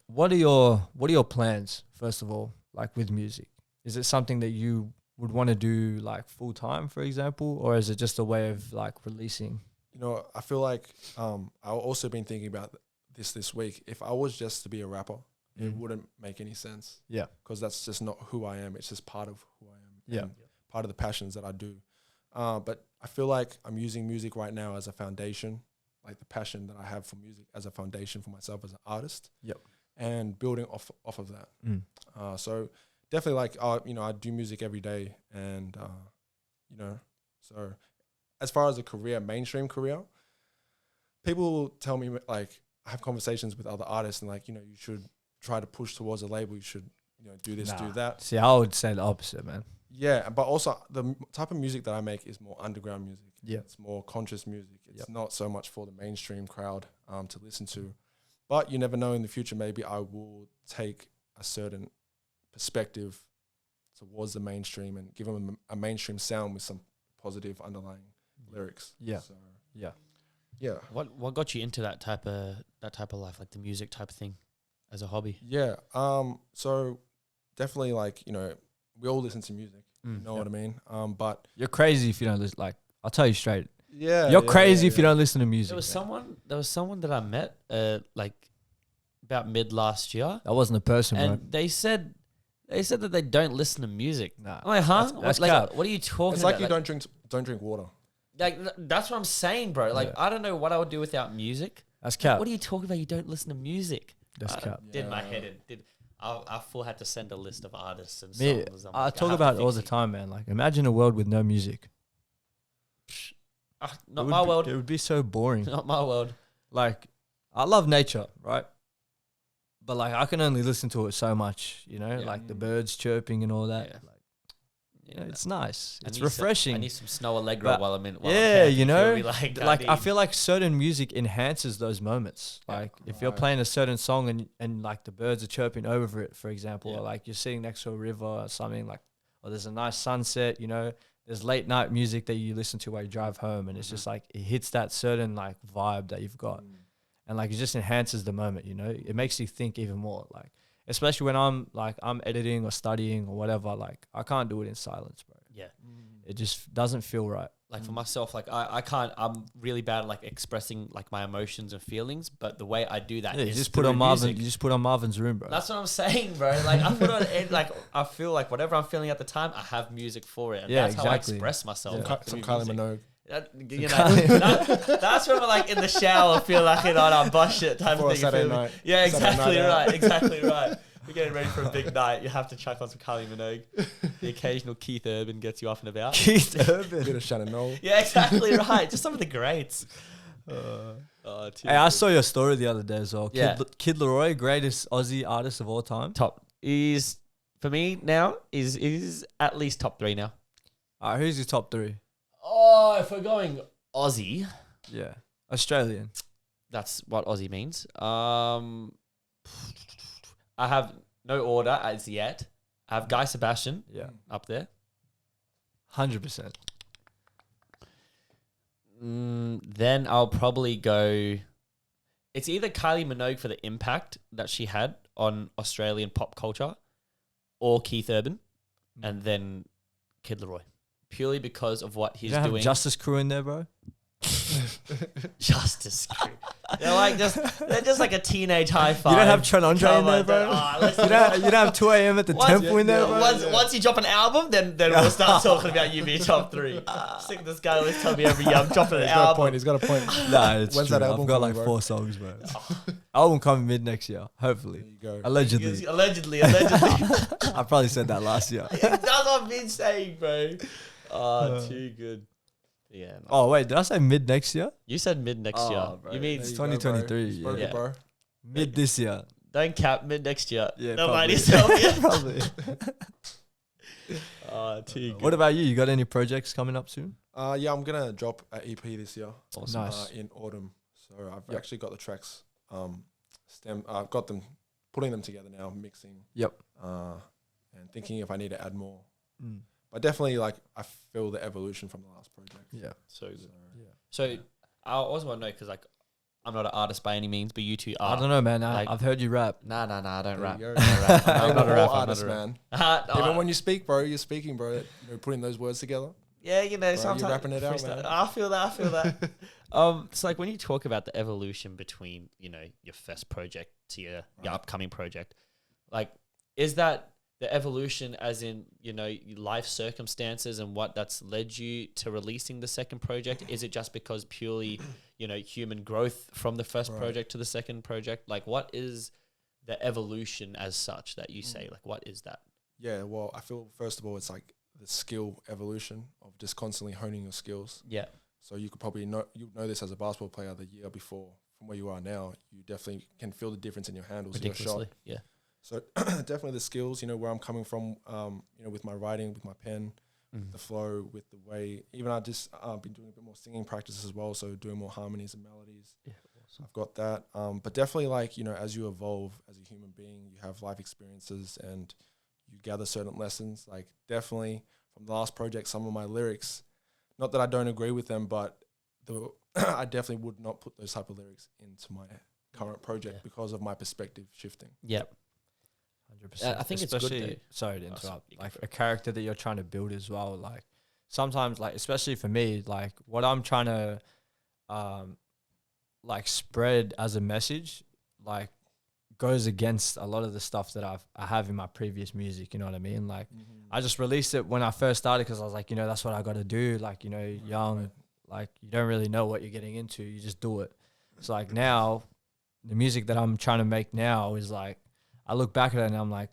Speaker 3: what are your plans first of all, like with music? Is it something that you would want to do like full time, for example, or is it just a way of like releasing?
Speaker 4: You know, I feel like I've also been thinking about this week. If I was just to be a rapper, it wouldn't make any sense.
Speaker 3: Yeah.
Speaker 4: Because that's just not who I am. It's just part of who I am.
Speaker 3: Yeah.
Speaker 4: and part of the passions that I do. But I feel like I'm using music right now as a foundation, like the passion that I have for music as a foundation for myself as an artist.
Speaker 3: Yep.
Speaker 4: And building off of that.
Speaker 3: Mm.
Speaker 4: So definitely like, you know, I do music every day, and, you know, so as far as a career, mainstream career, people tell me, like, I have conversations with other artists and like, you know, you should try to push towards a label. You should, you know, do this, do
Speaker 3: Nah.
Speaker 4: that.
Speaker 3: See, I would say the opposite, man.
Speaker 4: Yeah, but also the type of music that I make is more underground music.
Speaker 3: Yeah.
Speaker 4: It's more conscious music. It's
Speaker 3: Yep.
Speaker 4: not so much for the mainstream crowd to listen to. But you never know, in the future, maybe I will take a certain perspective towards the mainstream and give them a mainstream sound with some positive underlying lyrics.
Speaker 3: Yeah.
Speaker 4: So,
Speaker 3: Yeah.
Speaker 4: yeah.
Speaker 2: What got you into that type of life, like the music type of thing, as a hobby?
Speaker 4: Yeah. So definitely, like, you know, we all listen to music. You know what I mean? But
Speaker 3: You're crazy if you don't listen. Like, I'll tell you straight.
Speaker 4: yeah,
Speaker 3: You're crazy if you don't listen to music.
Speaker 2: There was someone that I met, like about mid last year,
Speaker 3: That wasn't a person,
Speaker 2: and
Speaker 3: bro.
Speaker 2: they said that they don't listen to music.
Speaker 3: Nah.
Speaker 2: I'm like, huh?
Speaker 3: That's
Speaker 2: Like,
Speaker 3: cap.
Speaker 2: what are you talking
Speaker 4: It's
Speaker 2: about?
Speaker 4: like you don't drink water.
Speaker 2: That's what I'm saying, bro. Like,
Speaker 3: Yeah.
Speaker 2: I don't know what I would do without music.
Speaker 3: That's cap.
Speaker 2: What are you talking about? You don't listen to music.
Speaker 3: That's
Speaker 2: I
Speaker 3: cap.
Speaker 2: Did my
Speaker 4: Yeah.
Speaker 2: head in. I full had to send a list of artists and
Speaker 3: Me,
Speaker 2: songs. I'm
Speaker 3: I
Speaker 2: like,
Speaker 3: talk
Speaker 2: have to
Speaker 3: about it all
Speaker 2: fix
Speaker 3: the time, man. Like, imagine a world with no music.
Speaker 2: Not my world.
Speaker 3: It would be so boring.
Speaker 2: Not my world.
Speaker 3: Like, I love nature, right? But like, I can only listen to it so much, you know,
Speaker 2: Yeah.
Speaker 3: like the birds chirping and all that.
Speaker 2: Yeah.
Speaker 3: Like, you know, it's nice.
Speaker 2: I
Speaker 3: It's
Speaker 2: need
Speaker 3: refreshing.
Speaker 2: I need some Snow Allegro
Speaker 3: But-
Speaker 2: while I'm in.
Speaker 3: Yeah, you know,
Speaker 2: like
Speaker 3: I feel like certain music enhances those moments.
Speaker 2: Yeah.
Speaker 3: Like if you're
Speaker 4: Right.
Speaker 3: playing a certain song and like the birds are chirping over it, for example,
Speaker 2: Yeah.
Speaker 3: or like you're sitting next to a river or something, like, or there's a nice sunset, you know, there's late night music that you listen to while you drive home, and it's just like it hits that certain like vibe that you've got, and like it just enhances the moment, you know. It makes you think even more, like especially when I'm editing or studying or whatever. Like I can't do it in silence, bro.
Speaker 2: yeah.
Speaker 3: It just doesn't feel right.
Speaker 2: Like for myself, like I can't. I'm really bad at like expressing like my emotions and feelings. But the way I do that
Speaker 3: Yeah,
Speaker 2: is
Speaker 3: you just put
Speaker 2: through
Speaker 3: on Marvin.
Speaker 2: music.
Speaker 3: You just put on Marvin's Room, bro.
Speaker 2: That's what I'm saying, bro. Like I put on it, like I feel like whatever I'm feeling at the time, I have music for it. And
Speaker 3: Yeah,
Speaker 2: that's how I
Speaker 3: exactly.
Speaker 2: express myself.
Speaker 3: Yeah.
Speaker 2: like,
Speaker 4: Some
Speaker 2: through
Speaker 4: Kylie
Speaker 2: music.
Speaker 4: Minogue.
Speaker 2: You know, that's when we're like in the shower, feel like it on our bus shit type
Speaker 4: Before
Speaker 2: of thing.
Speaker 4: Saturday
Speaker 2: you feel me?
Speaker 4: night.
Speaker 2: Yeah,
Speaker 4: Saturday
Speaker 2: exactly
Speaker 4: night out.
Speaker 2: right. Exactly right. We're getting ready for a big night. You have to chuck on some Kylie Minogue. The occasional Keith Urban gets you up and about.
Speaker 3: Keith
Speaker 4: Bit
Speaker 3: Urban.
Speaker 4: of Shannon Knoll.
Speaker 2: Yeah, exactly right. Just some of the greats. Too
Speaker 3: Hey, I
Speaker 2: good.
Speaker 3: saw your story the other day as well.
Speaker 2: Yeah.
Speaker 3: Kid Leroy, greatest Aussie artist of all time.
Speaker 2: Top is for me now is at least top 3 now.
Speaker 3: All right, who's your top 3?
Speaker 2: Oh, if we're going Aussie,
Speaker 3: Yeah, Australian.
Speaker 2: that's what Aussie means. I have no order as yet. I have Guy Sebastian
Speaker 3: Yeah,
Speaker 2: up there.
Speaker 3: 100%.
Speaker 2: Then I'll probably go. It's either Kylie Minogue for the impact that she had on Australian pop culture, or Keith Urban, and then Kid Leroy, purely because of what
Speaker 3: You
Speaker 2: he's
Speaker 3: don't have
Speaker 2: doing.
Speaker 3: Justice Crew in there, bro.
Speaker 2: Justice Crew. They're just like a teenage high five.
Speaker 3: You don't have Tron Andre in
Speaker 2: Come
Speaker 3: there,
Speaker 2: on,
Speaker 3: bro.
Speaker 2: listen,
Speaker 3: You don't have 2 a.m. at the
Speaker 2: Once-
Speaker 3: temple in there, bro.
Speaker 2: Once you drop an album, then we'll start talking about you being top 3. Sick of this guy always telling me every year I'm dropping an
Speaker 4: He's got a
Speaker 2: album.
Speaker 4: point. He's got a point.
Speaker 3: Nah, it's
Speaker 4: When's
Speaker 3: true.
Speaker 4: that album
Speaker 3: I've got
Speaker 4: coming,
Speaker 3: like
Speaker 4: bro?
Speaker 3: 4 songs, bro. Album coming mid next year, hopefully.
Speaker 4: There you go.
Speaker 3: Allegedly.
Speaker 2: Allegedly.
Speaker 3: I probably said that last year.
Speaker 2: That's what I've been saying, bro. Oh, too good. Yeah. No.
Speaker 3: Oh wait, did I say mid next year?
Speaker 2: You said mid next
Speaker 3: Oh,
Speaker 2: year.
Speaker 3: bro.
Speaker 2: You mean
Speaker 3: It's
Speaker 4: There you go, bro.
Speaker 3: 2023,
Speaker 4: You spoke
Speaker 2: yeah.
Speaker 4: it, bro.
Speaker 3: Mid this year.
Speaker 2: don't cap mid next year.
Speaker 3: Yeah,
Speaker 2: Don't mind
Speaker 3: probably.
Speaker 2: yourself. Yeah.
Speaker 3: Probably.
Speaker 2: Oh, too good.
Speaker 3: What about you? You got any projects coming up soon?
Speaker 4: Yeah, I'm gonna drop an EP this year.
Speaker 2: Awesome.
Speaker 3: Nice.
Speaker 4: In autumn. So I've
Speaker 3: Yep.
Speaker 4: actually got the tracks. I've got them, putting them together now, mixing.
Speaker 3: Yep.
Speaker 4: And thinking if I need to add more.
Speaker 3: Mm.
Speaker 4: But definitely, like, I feel the evolution from the last project.
Speaker 3: Yeah.
Speaker 2: So good.
Speaker 4: So,
Speaker 2: So I also want to know because like I'm not an artist by any means, but you two are.
Speaker 3: I don't know, man.
Speaker 2: like-
Speaker 3: I've heard you rap.
Speaker 2: Nah, I don't
Speaker 4: there
Speaker 2: rap.
Speaker 4: you
Speaker 2: I
Speaker 4: go.
Speaker 2: don't rap. I'm
Speaker 4: We're
Speaker 2: not a
Speaker 4: all
Speaker 2: rapper.
Speaker 4: artists,
Speaker 2: I'm not a
Speaker 4: man.
Speaker 2: rapper.
Speaker 4: Even when you speak, bro, you're speaking, bro. You know, putting those words together.
Speaker 2: yeah, you know,
Speaker 4: you're
Speaker 2: sometimes
Speaker 4: rapping it out,
Speaker 2: freestyle.
Speaker 4: man.
Speaker 2: I feel that. It's like when you talk about the evolution between, you know, your first project to your upcoming project, like, is that the evolution as in, you know, life circumstances and what that's led you to releasing the second project? Is it just because purely, you know, human growth from the first
Speaker 4: Right.
Speaker 2: project to the second project? Like, what is the evolution as such that you say? Like, what is that?
Speaker 4: Yeah, well, I feel, first of all, it's like the skill evolution of just constantly honing your skills.
Speaker 2: Yeah.
Speaker 4: So you could probably know this as a basketball player the year before. From where you are now, you definitely can feel the difference in your handles, in your shot.
Speaker 2: Ridiculously. Yeah.
Speaker 4: So definitely the skills, you know, where I'm coming from, you know, with my writing, with my pen, the flow, with the way, even I just been doing a bit more singing practice as well. So doing more harmonies and melodies.
Speaker 2: Yeah.
Speaker 4: I've got that. But definitely, like, you know, as you evolve as a human being, you have life experiences and you gather certain lessons. Like, definitely from the last project, some of my lyrics, not that I don't agree with them, but I definitely would not put those type of lyrics into my current project because of my perspective shifting.
Speaker 2: Yep.
Speaker 3: 100%.
Speaker 2: I think it's good
Speaker 3: Especially,
Speaker 2: though.
Speaker 3: sorry to
Speaker 2: Oh,
Speaker 3: interrupt,
Speaker 2: you go
Speaker 3: like
Speaker 2: for
Speaker 3: a character that you're trying to build as well. Like sometimes, like especially for me, like what I'm trying to like spread as a message, like goes against a lot of the stuff that I have in my previous music. You know what I mean? Like I just released it when I first started because I was like, you know, that's what I got to do. Like, you know, young, like you don't really know what you're getting into. You just do it. So like now, the music that I'm trying to make now is like, I look back at it and I'm like,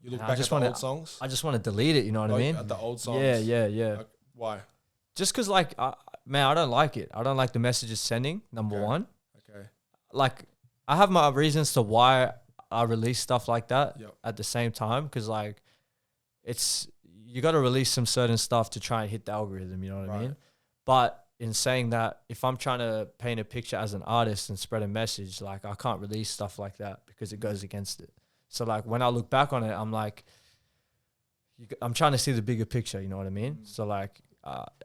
Speaker 4: You look
Speaker 3: I
Speaker 4: back
Speaker 3: just
Speaker 4: at the
Speaker 3: wanna-
Speaker 4: old songs?
Speaker 3: I just want to delete it. You know what I mean?
Speaker 4: At the old songs?
Speaker 3: Yeah.
Speaker 4: Like, why?
Speaker 3: Just because, like, man, I don't like it. I don't like the messages sending, number
Speaker 4: Okay.
Speaker 3: one.
Speaker 4: Okay.
Speaker 3: Like, I have my reasons to why I release stuff like that
Speaker 4: Yep.
Speaker 3: at the same time. Because, like, you got to release some certain stuff to try and hit the algorithm. You know what I mean?
Speaker 4: Right.
Speaker 3: But in saying that, if I'm trying to paint a picture as an artist and spread a message, like, I can't release stuff like that because it goes against it. So, like, when I look back on it, I'm like, I'm trying to see the bigger picture. You know what I mean? So, like,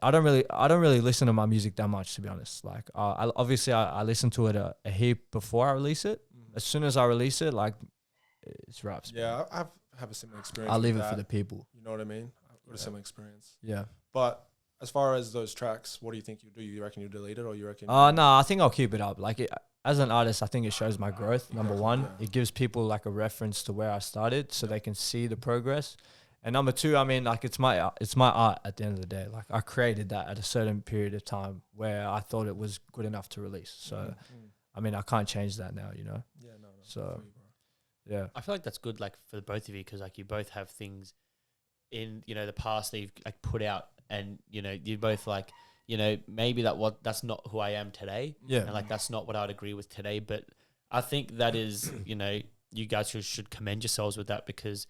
Speaker 3: I don't really listen to my music that much, to be honest. Like, I listen to it a heap before I release it. As soon as I release it, like, it's raps.
Speaker 4: Yeah, I have a similar experience.
Speaker 3: I'll leave
Speaker 4: with
Speaker 3: it for
Speaker 4: that.
Speaker 3: the people.
Speaker 4: You know what I mean? I've got a similar experience.
Speaker 3: Yeah.
Speaker 4: But as far as those tracks, what do you think you do? You reckon you delete it, or you reckon?
Speaker 3: No, I think I'll keep it up. Like, as an artist, I think it shows my growth. Number one,
Speaker 4: Yeah.
Speaker 3: it gives people like a reference to where I started, so they can see the progress. And number two, I mean, like, it's my art at the end of the day. Like, I created that at a certain period of time where I thought it was good enough to release. So, I mean, I can't change that now, you know?
Speaker 4: Yeah, no.
Speaker 3: So,
Speaker 4: I feel you, bro.
Speaker 3: yeah.
Speaker 2: I feel like that's good, like for the both of you, because like you both have things in the past that you've like put out, and you both like maybe that's not who I am today,
Speaker 3: Yeah.
Speaker 2: and like that's not what I'd agree with today, but I think that is you guys should commend yourselves with that, because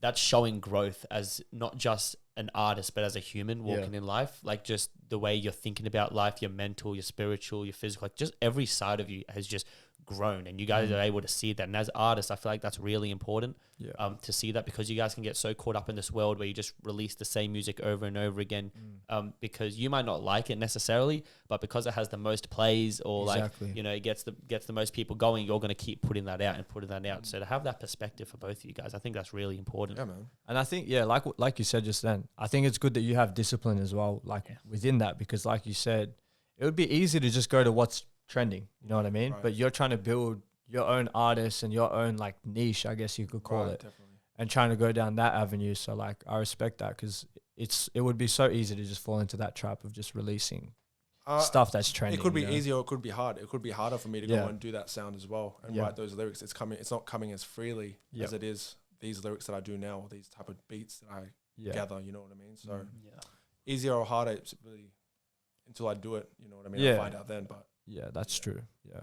Speaker 2: that's showing growth as not just an artist but as a human walking in life. Like just the way you're thinking about life, your mental, your spiritual, your physical, like just every side of you has just grown, and you guys are able to see that. And as artists, I feel like that's really important to see that, because you guys can get so caught up in this world where you just release the same music over and over again, because you might not like it necessarily, but because it has the most plays, or
Speaker 3: Exactly.
Speaker 2: like it gets the most people going, you're going to keep putting that out. So to have that perspective for both of you guys, I think that's really important.
Speaker 4: Yeah, man.
Speaker 3: And I think, like you said just then, I think it's good that you have discipline as well, like within that, because like you said, it would be easy to just go to what's trending, you know what I mean?
Speaker 4: Right.
Speaker 3: But you're trying to build your own artist and your own like niche, I guess you could call it,
Speaker 4: Definitely.
Speaker 3: and trying to go down that avenue. So like, I respect that, because it would be so easy to just fall into that trap of just releasing stuff that's trending.
Speaker 4: It could be
Speaker 3: you know?
Speaker 4: easy, or it could be hard. It could be harder for me to go and do that sound as well and
Speaker 3: Yeah.
Speaker 4: write those lyrics. It's not coming as freely
Speaker 3: Yep.
Speaker 4: as it is these lyrics that I do now, or these type of beats that I gather. You know what I mean? So easier or harder, it's really until I do it. You know what I mean?
Speaker 3: Yeah.
Speaker 4: I'll find out then. But
Speaker 3: Yeah, that's true. Yeah.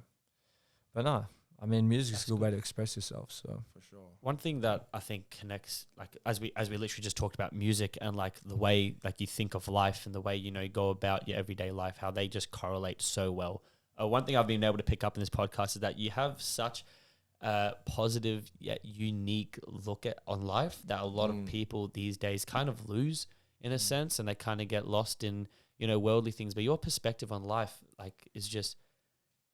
Speaker 3: But no, I mean, music's a good way to express yourself. So
Speaker 4: for sure.
Speaker 2: One thing that I think connects, like as we literally just talked about music and like the way like you think of life and the way you go about your everyday life, how they just correlate so well. One thing I've been able to pick up in this podcast is that you have such a positive yet unique look on life that a lot of people these days kind of lose in a sense, and they kind of get lost in worldly things. But your perspective on life like is just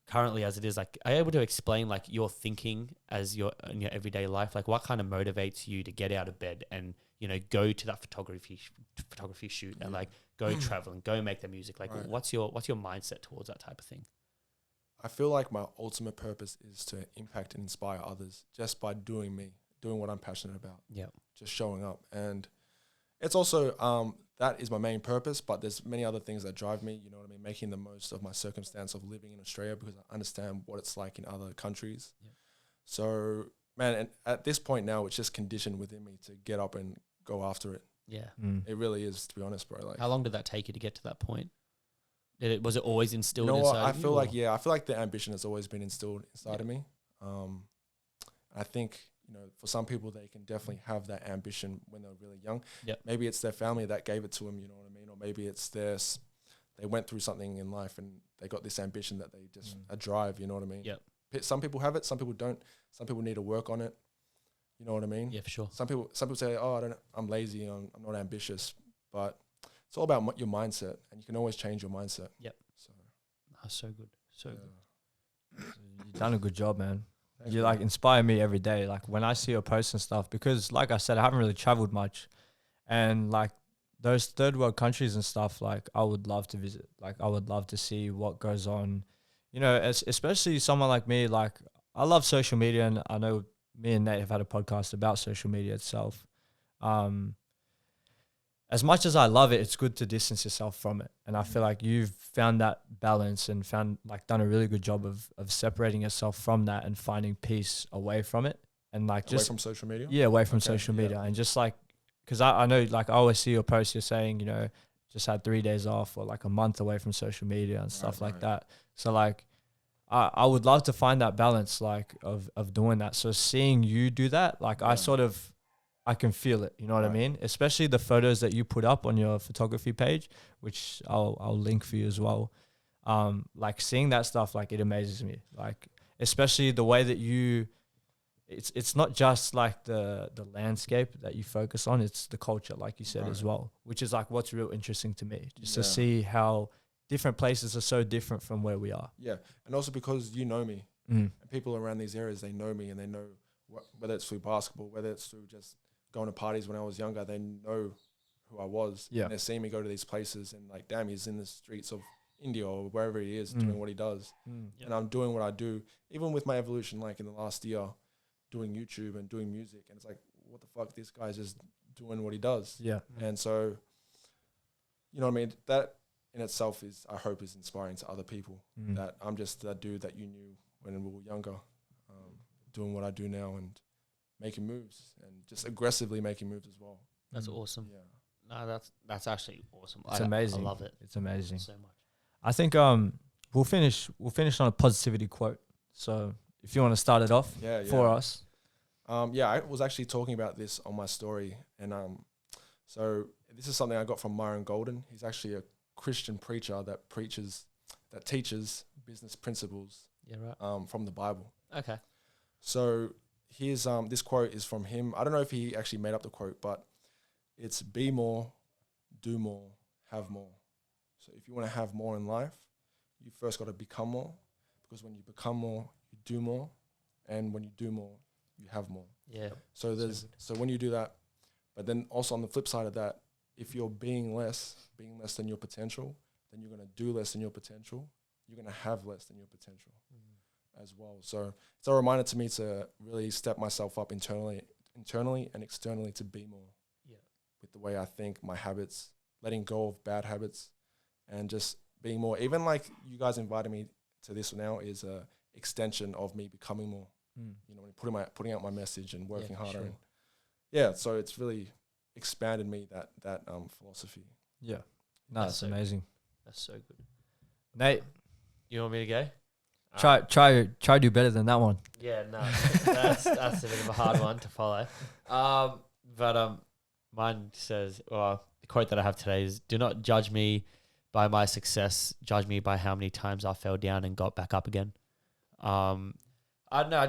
Speaker 2: currently as it is, like, are you able to explain like your thinking as in your everyday life? Like what kind of motivates you to get out of bed and, go to that photography shoot and like go traveling, go make the music? Like what's your mindset towards that type of thing?
Speaker 4: I feel like my ultimate purpose is to impact and inspire others just by doing what I'm passionate about.
Speaker 2: Yeah.
Speaker 4: Just showing up. And it's also, that is my main purpose, but there's many other things that drive me, you know what I mean? Making the most of my circumstance of living in Australia, because I understand what it's like in other countries. Yeah. So, man, and at this point now, it's just conditioned within me to get up and go after it.
Speaker 2: Yeah.
Speaker 4: It really is, to be honest, bro. Like,
Speaker 2: how long did that take you to get to that point? Was it always instilled
Speaker 4: you know what?
Speaker 2: inside
Speaker 4: I
Speaker 2: of you?
Speaker 4: feel like, I feel like the ambition has always been instilled inside of me. I think, for some people, they can definitely have that ambition when they're really young.
Speaker 2: Yep.
Speaker 4: Maybe it's their family that gave it to them, you know what I mean? Or maybe it's their they went through something in life and they got this ambition that they just a drive. You know what I mean?
Speaker 2: Yep.
Speaker 4: Some people have it, some people don't. Some people need to work on it. You know what I mean?
Speaker 2: Yeah, for sure.
Speaker 4: Some people say, "Oh, I'm lazy. I'm not ambitious." But it's all about your mindset, and you can always change your mindset.
Speaker 2: Yep.
Speaker 4: So
Speaker 2: That's so good. So
Speaker 4: yeah.
Speaker 2: good.
Speaker 3: You've done a good job, man.
Speaker 4: Thanks,
Speaker 3: You
Speaker 4: man.
Speaker 3: like inspire me every day. Like when I see your posts and stuff, because like I said, I haven't really traveled much, and like those third world countries and stuff, like I would love to visit. Like I would love to see what goes on. You know, especially someone like me. Like I love social media, and I know me and Nate have had a podcast about social media itself. As much as I love it, it's good to distance yourself from it. And I feel like you've found that balance and done a really good job of separating yourself from that and finding peace away from it. And like
Speaker 4: Away from social media.
Speaker 3: yeah, away from
Speaker 4: Okay,
Speaker 3: social
Speaker 4: yeah.
Speaker 3: media. And just like, cause I know like I always see your posts, you're saying, you know, just had 3 days off or like a month away from social media and stuff like
Speaker 4: right.
Speaker 3: that. So like, I would love to find that balance like of doing that. So seeing you do that, like I can feel it, you know what I
Speaker 4: Right.
Speaker 3: mean? Especially the photos that you put up on your photography page, which I'll link for you as well. Like seeing that stuff, like it amazes me. Like especially the way that it's not just like the landscape that you focus on, it's the culture, like you said as
Speaker 4: Right.
Speaker 3: well, which is like what's real interesting to me, just to
Speaker 4: Yeah.
Speaker 3: see how different places are so different from where we are.
Speaker 4: Yeah, and also because you know me,
Speaker 3: Mm.
Speaker 4: and people around these areas, they know me, and they know whether it's through basketball, whether it's through just going to parties when I was younger, they know who I was.
Speaker 3: Yeah.
Speaker 4: And they're seeing me go to these places and like, damn, he's in the streets of India or wherever he is doing what he does.
Speaker 2: Yep.
Speaker 4: And I'm doing what I do, even with my evolution, like in the last year, doing YouTube and doing music. And it's like, what the fuck, this guy's just doing what he does.
Speaker 3: Yeah.
Speaker 4: And so, you know what I mean? That in itself is, I hope, is inspiring to other people.
Speaker 3: Mm.
Speaker 4: That I'm just that dude that you knew when we were younger, doing what I do now and making moves and just aggressively making moves as well.
Speaker 2: That's awesome.
Speaker 4: Yeah.
Speaker 2: No, that's actually awesome.
Speaker 3: It's amazing.
Speaker 2: I love it
Speaker 3: It's amazing.
Speaker 2: so much.
Speaker 3: I think we'll finish on a positivity quote. So if you want to start it off
Speaker 4: Yeah,
Speaker 3: for
Speaker 4: yeah.
Speaker 3: us.
Speaker 4: Yeah, I was actually talking about this on my story, and so this is something I got from Myron Golden. He's actually a Christian preacher that teaches business principles
Speaker 2: Yeah, right.
Speaker 4: from the Bible.
Speaker 2: Okay.
Speaker 4: So here's this quote is from him. I don't know if he actually made up the quote, but it's be more, do more, have more. So if you want to have more in life, you first got to become more, because when you become more, you do more, and when you do more, you have more.
Speaker 2: Yeah.
Speaker 4: So so when you do that, but then also on the flip side of that, if you're being less than your potential, then you're going to do less than your potential. You're going to have less than your potential as well. So it's a reminder to me to really step myself up internally and externally to be more.
Speaker 2: Yeah.
Speaker 4: With the way I think, my habits, letting go of bad habits, and just being more. Even like you guys invited me to this now is a extension of me becoming more. You know, putting out my message and working harder.
Speaker 2: sure.
Speaker 4: And yeah, so it's really expanded me that philosophy.
Speaker 3: Yeah. No,
Speaker 2: That's
Speaker 3: it's
Speaker 2: so
Speaker 3: amazing.
Speaker 2: That's so good.
Speaker 3: Nate,
Speaker 2: You want me to go?
Speaker 3: try do better than that one.
Speaker 2: Yeah, no, that's a bit of a hard one to follow. But mine says, well, the quote that I have today is, "Do not judge me by my success. Judge me by how many times I fell down and got back up again." I don't know.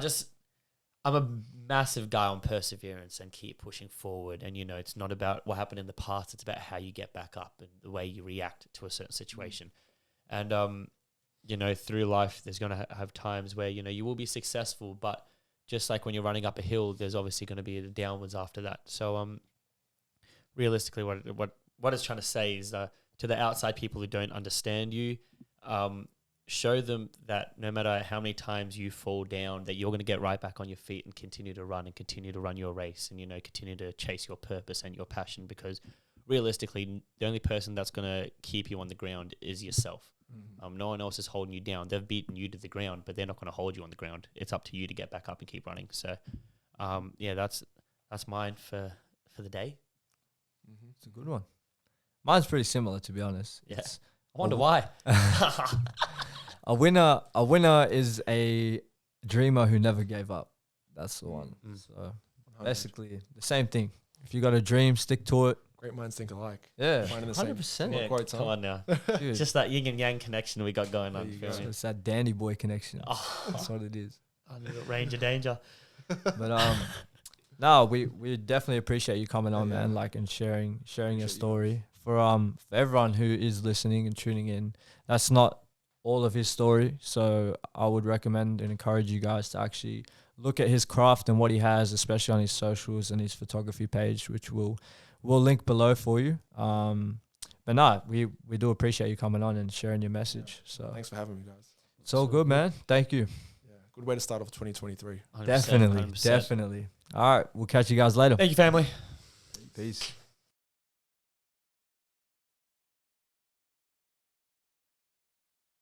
Speaker 2: I'm a massive guy on perseverance and keep pushing forward. And, you know, it's not about what happened in the past. It's about how you get back up and the way you react to a certain situation. And, you know, through life, there's going to have times where, you know, you will be successful, but just like when you're running up a hill, there's obviously going to be the downwards after that. So, realistically, what it's trying to say is to the outside people who don't understand you, show them that no matter how many times you fall down, that you're going to get right back on your feet and continue to run your race and, you know, continue to chase your purpose and your passion, because realistically, the only person that's going to keep you on the ground is yourself. No one else is holding you down. They've beaten you to the ground, but they're not going to hold you on the ground. It's up to you to get back up and keep running. So, yeah, that's mine for the day.
Speaker 3: It's a good one. Mine's pretty similar, to be honest.
Speaker 2: Yeah.
Speaker 3: It's
Speaker 2: I wonder why.
Speaker 3: a winner is a dreamer who never gave up. That's the one. So basically the same thing. If you got a dream, stick to it.
Speaker 4: Great minds think alike.
Speaker 3: Yeah,
Speaker 4: Finding the same
Speaker 3: 100%.
Speaker 2: Yeah,
Speaker 4: quotes,
Speaker 2: come
Speaker 4: huh?
Speaker 2: on now.
Speaker 3: Dude.
Speaker 2: Just that yin and yang connection we got going on.
Speaker 4: There you
Speaker 2: Feel
Speaker 4: go.
Speaker 2: me?
Speaker 3: It's that dandy boy connection.
Speaker 2: Oh,
Speaker 3: That's what it is.
Speaker 2: Ranger danger.
Speaker 3: But no, we definitely appreciate you coming on,
Speaker 4: Yeah.
Speaker 3: man. Like and sharing your
Speaker 4: Appreciate you
Speaker 3: story for everyone who is listening and tuning in. That's not all of his story, so I would recommend and encourage you guys to actually look at his craft and what he has, especially on his socials and his photography page, which we'll link below for you. But no, we do appreciate you coming on and sharing your message. So
Speaker 4: Thanks for having me, guys.
Speaker 3: it's all good, man. Thank you.
Speaker 4: Yeah, good way to start off 2023.
Speaker 2: 100%,
Speaker 3: Definitely,
Speaker 2: 100%.
Speaker 3: definitely. All right, we'll catch you guys later.
Speaker 2: Thank you, family.
Speaker 3: Peace.